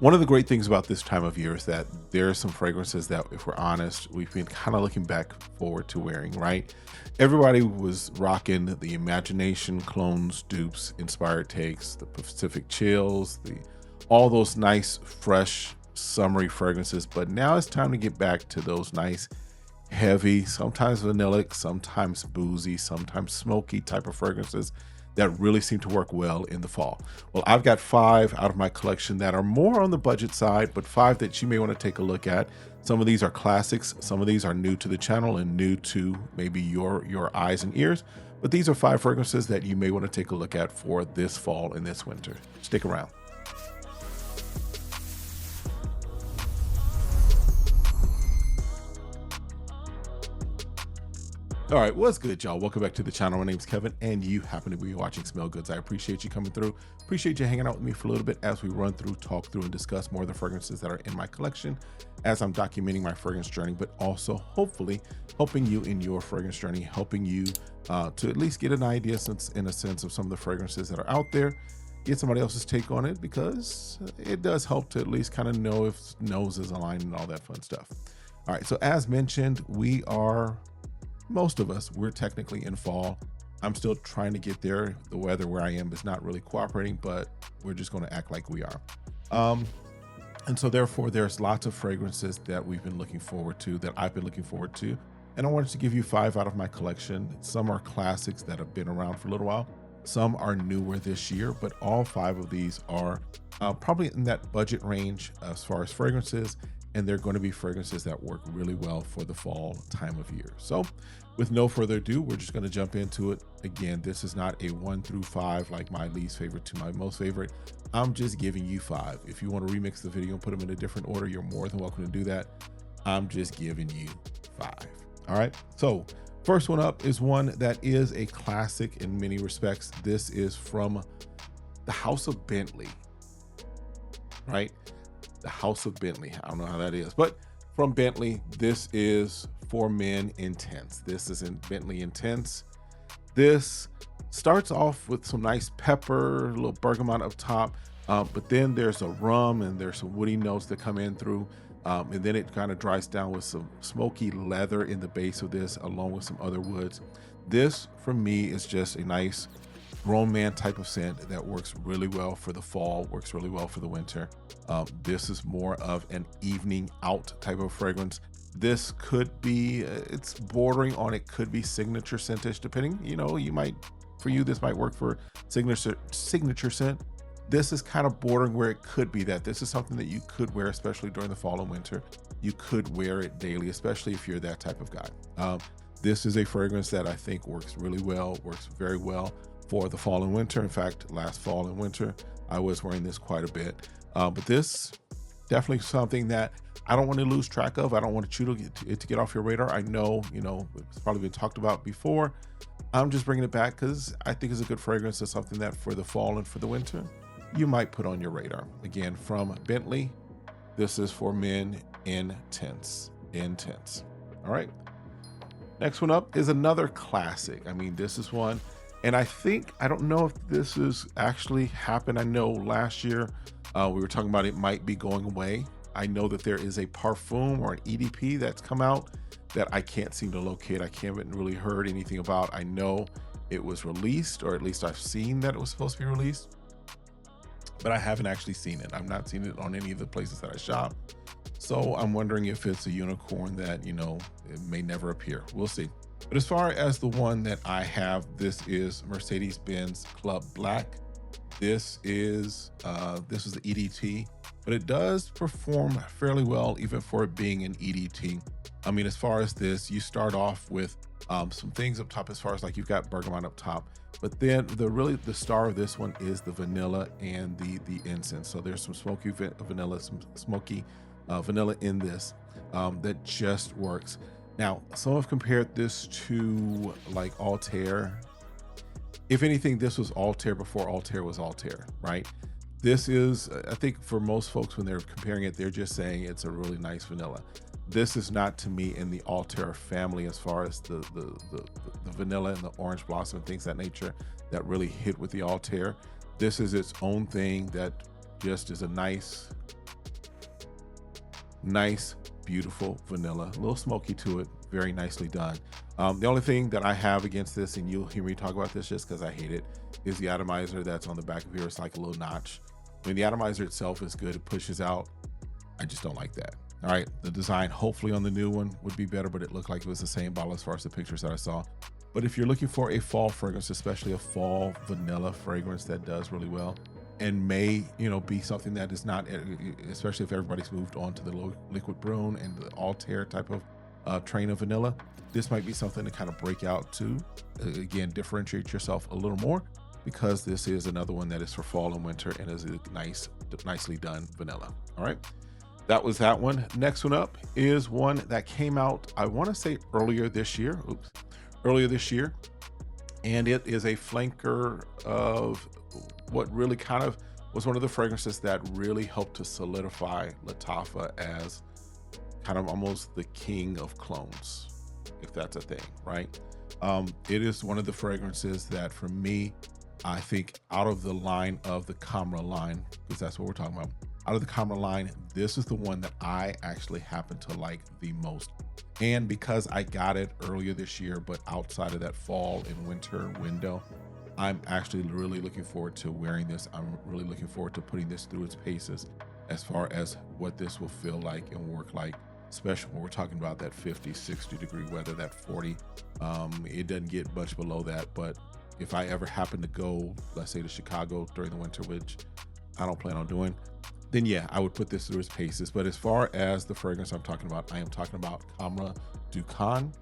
One of the great things about this time of year is that there are some fragrances that, if we're honest, we've been kind of looking back forward to wearing, right? Everybody was rocking the Imagination clones, dupes, inspired takes, the Pacific chills, the all those nice, fresh, summery fragrances. But now it's time to get back to those nice, heavy, sometimes vanillic, sometimes boozy, sometimes smoky type of fragrances that really seem to work well in the fall. Well, I've got 5 out of my collection that are more on the budget side, but 5 that you may want to take a look at. Some of these are classics, some of these are new to the channel and new to maybe your eyes and ears, but these are 5 fragrances that you may want to take a look at for this fall and this winter. Stick around. All right, what's good, y'all? Welcome back to the channel. My name's Kevin, and you happen to be watching Smell Goods. I appreciate you coming through. Appreciate you hanging out with me for a little bit as we run through, talk through, and discuss more of the fragrances that are in my collection as I'm documenting my fragrance journey, but also hopefully helping you in your fragrance journey, helping you to at least get an idea, in a sense, of some of the fragrances that are out there, get somebody else's take on it, because it does help to at least kind of know if noses align and all that fun stuff. All right, so as mentioned, most of us, we're technically in fall. I'm still trying to get there. The weather where I am is not really cooperating, but we're just going to act like we are. And so therefore, there's lots of fragrances that we've been looking forward to, that I've been looking forward to. And I wanted to give you 5 out of my collection. Some are classics that have been around for a little while. Some are newer this year, but all 5 of these are probably in that budget range as far as fragrances. And they're going to be fragrances that work really well for the fall time of year. So with no further ado, we're just going to jump into it. Again, this is not a 1 through 5, like my least favorite to my most favorite. I'm just giving you 5. If you want to remix the video and put them in a different order, you're more than welcome to do that. I'm just giving you 5. All right. So first one up is one that is a classic in many respects. This is from the House of Bentley, right? The House of Bentley. I don't know how that is, but from Bentley, this is For Men Intense. This is in Bentley Intense. This starts off with some nice pepper, a little bergamot up top, but then there's a rum and there's some woody notes that come in through, and then it kind of dries down with some smoky leather in the base of this, along with some other woods. This, for me, is just a nice grown man type of scent that works really well for the fall, works really well for the winter. This is more of an evening out type of fragrance. This could be, it's bordering on, it could be signature scentish, depending, for you, this might work for signature scent. This is kind of bordering where it could be that. This is something that you could wear, especially during the fall and winter. You could wear it daily, especially if you're that type of guy. This is a fragrance that I think works really well, works very well for the fall and winter. In fact, last fall and winter, I was wearing this quite a bit. But this definitely something that I don't want to lose track of. I don't want it to get off your radar. I know, it's probably been talked about before. I'm just bringing it back because I think it's a good fragrance. It's something that for the fall and for the winter, you might put on your radar. Again, from Bentley, this is For Men Intense. All right. Next one up is another classic. I mean, this is one, and I don't know if this has actually happened. I know last year we were talking about it might be going away. I know that there is a parfum or an EDP that's come out that I can't seem to locate. I haven't really heard anything about. I know it was released, or at least I've seen that it was supposed to be released, but I haven't actually seen it. I've not seen it on any of the places that I shop. So I'm wondering if it's a unicorn that, it may never appear. We'll see. But as far as the one that I have, this is Mercedes-Benz Club Black. This is the EDT, but it does perform fairly well even for it being an EDT. I mean, as far as this, you start off with some things up top, as far as like you've got bergamot up top, but then the star of this one is the vanilla and the incense. So there's some smoky vanilla, some smoky vanilla in this that just works. Now, some have compared this to like Altair. If anything, this was Altair before Altair was Altair, right? This is, I think for most folks, when they're comparing it, they're just saying it's a really nice vanilla. This is not, to me, in the Altair family as far as the vanilla and the orange blossom and things of that nature that really hit with the Altair. This is its own thing that just is a nice Nice, beautiful vanilla, a little smoky to it, very nicely done. The only thing that I have against this, and you'll hear me talk about this just because I hate it, is the atomizer that's on the back of here. It's like a little notch. I mean, the atomizer itself is good. It pushes out. I just don't like that. All right, the design hopefully on the new one would be better, but it looked like it was the same bottle as far as the pictures that I saw. But if you're looking for a fall fragrance, especially a fall vanilla fragrance that does really well and may, be something that is not, especially if everybody's moved on to the low liquid brune and the Altair type of train of vanilla, this might be something to kind of break out to, again, differentiate yourself a little more, because this is another one that is for fall and winter and is a nicely done vanilla. All right. That was that one. Next one up is one that came out, I want to say earlier this year. And it is a flanker of what really kind of was one of the fragrances that really helped to solidify Lattafa as kind of almost the king of clones, if that's a thing, right? It is one of the fragrances that, for me, I think out of the line of the Camera line, because that's what we're talking about, out of the Camera line, this is the one that I actually happen to like the most. And because I got it earlier this year, but outside of that fall and winter window, I'm actually really looking forward to wearing this. I'm really looking forward to putting this through its paces as far as what this will feel like and work like, especially when we're talking about that 50, 60 degree weather, that 40. It doesn't get much below that, but if I ever happen to go, let's say, to Chicago during the winter, which I don't plan on doing, then yeah, I would put this through its paces. But as far as the fragrance I'm talking about, I am talking about Camera Ducan.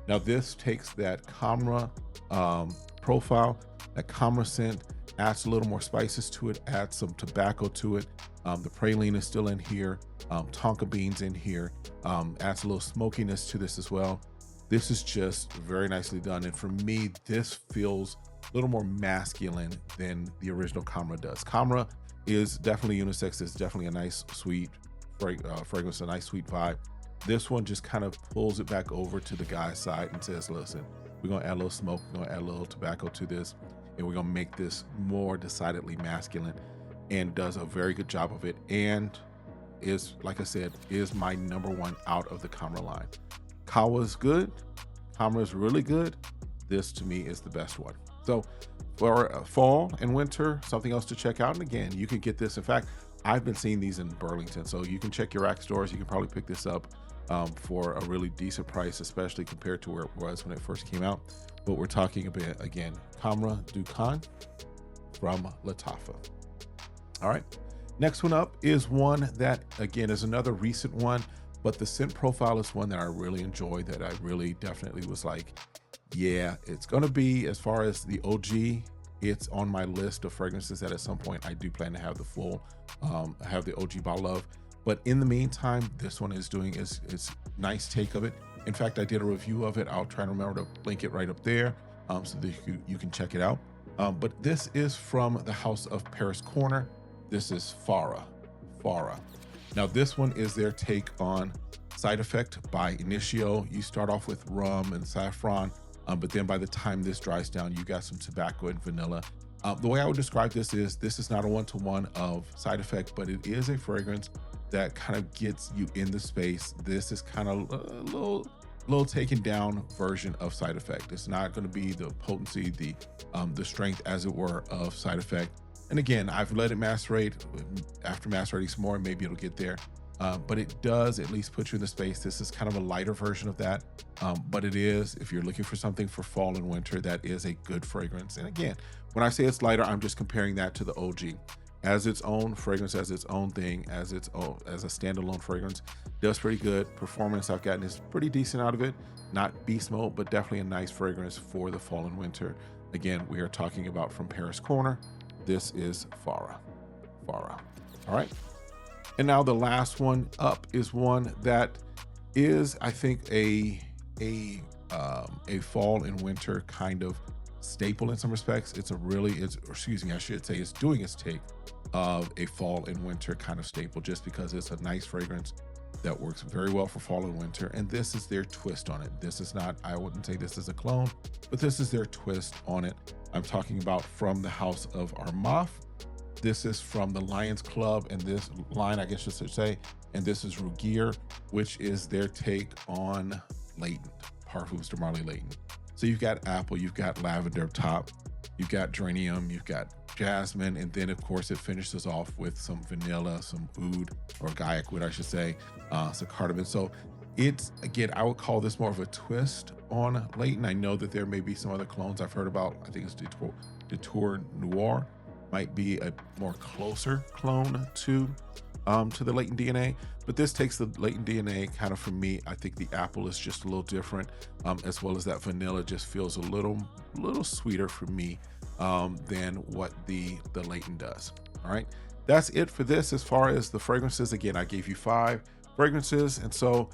Now this takes that Camera profile, that Camera scent, adds a little more spices to it, adds some tobacco to it. The praline is still in here, tonka beans in here, adds a little smokiness to this as well. This is just very nicely done. And for me, this feels a little more masculine than the original Camera does. Camera is definitely unisex. It's definitely a nice, sweet fragrance, a nice, sweet vibe. This one just kind of pulls it back over to the guy's side and says, listen, we're going to add a little smoke, we're going to add a little tobacco to this, and we're going to make this more decidedly masculine, and does a very good job of it. And is, like I said, is my number one out of the Camera line. Kawa's good. Camera is really good. This to me is the best one. So for fall and winter, something else to check out. And again, you can get this. In fact, I've been seeing these in Burlington, so you can check your rack stores. You can probably pick this up for a really decent price, especially compared to where it was when it first came out. But we're talking about, again, Camera Ducan from Lattafa. All right. Next one up is one that, again, is another recent one, but the scent profile is one that I really enjoy, that I really definitely was like, yeah, it's going to be, as far as the OG, it's on my list of fragrances that at some point I do plan to have the full, have the OG bottle of. But in the meantime, this one is doing its nice take of it. In fact, I did a review of it. I'll try to remember to link it right up there so that you can check it out. But this is from the house of Paris Corner. This is Farah. Now, this one is their take on Side Effect by Initio. You start off with rum and saffron, but then by the time this dries down, you got some tobacco and vanilla. The way I would describe this is not a one-to-one of Side Effect, but it is a fragrance that kind of gets you in the space. This is kind of a little taken down version of Side Effect. It's not going to be the potency, the strength, as it were, of Side Effect. And again, I've let it macerate. After macerating some more, maybe it'll get there. But it does at least put you in the space. This is kind of a lighter version of that. But it is, if you're looking for something for fall and winter, that is a good fragrance. And again, when I say it's lighter, I'm just comparing that to the OG. As its own fragrance, as its own thing, as a standalone fragrance, does pretty good. Performance I've gotten is pretty decent out of it. Not beast mode, but definitely a nice fragrance for the fall and winter. Again, we are talking about from Paris Corner. This is Farah. All right. And now the last one up is one that is, I think, a fall and winter kind of staple in some respects. It's doing its take of a fall and winter kind of staple, just because it's a nice fragrance that works very well for fall and winter. And this is their twist on it. This is not, I wouldn't say this is a clone, but this is their twist on it. I'm talking about from the house of Armaf. This is from the Lions Club, and this line, I guess you should say, and this is Rugier, which is their take on Latent, Parfums de Marley Latent. So you've got apple, you've got lavender up top, you've got geranium, you've got jasmine, and then of course it finishes off with some vanilla, some oud, or gaiac wood, I should say, some cardamom. So it's, again, I would call this more of a twist on Latent. I know that there may be some other clones I've heard about. I think it's Detour Noir might be a more closer clone to the Latent DNA, but this takes the Latent DNA kind of, for me, I think the apple is just a little different, as well as that vanilla just feels a little sweeter for me than what the Latent does. All right, that's it for this. As far as the fragrances, again, I gave you 5 fragrances, and so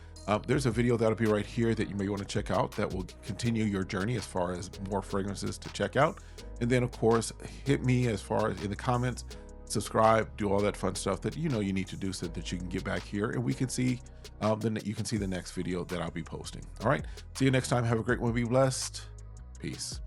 there's a video that'll be right here that you may want to check out that will continue your journey as far as more fragrances to check out. And then of course, hit me as far as in the comments, subscribe, do all that fun stuff that you know you need to do so that you can get back here and we can see you can see the next video that I'll be posting. All right, see you next time. Have a great one. Be blessed. Peace.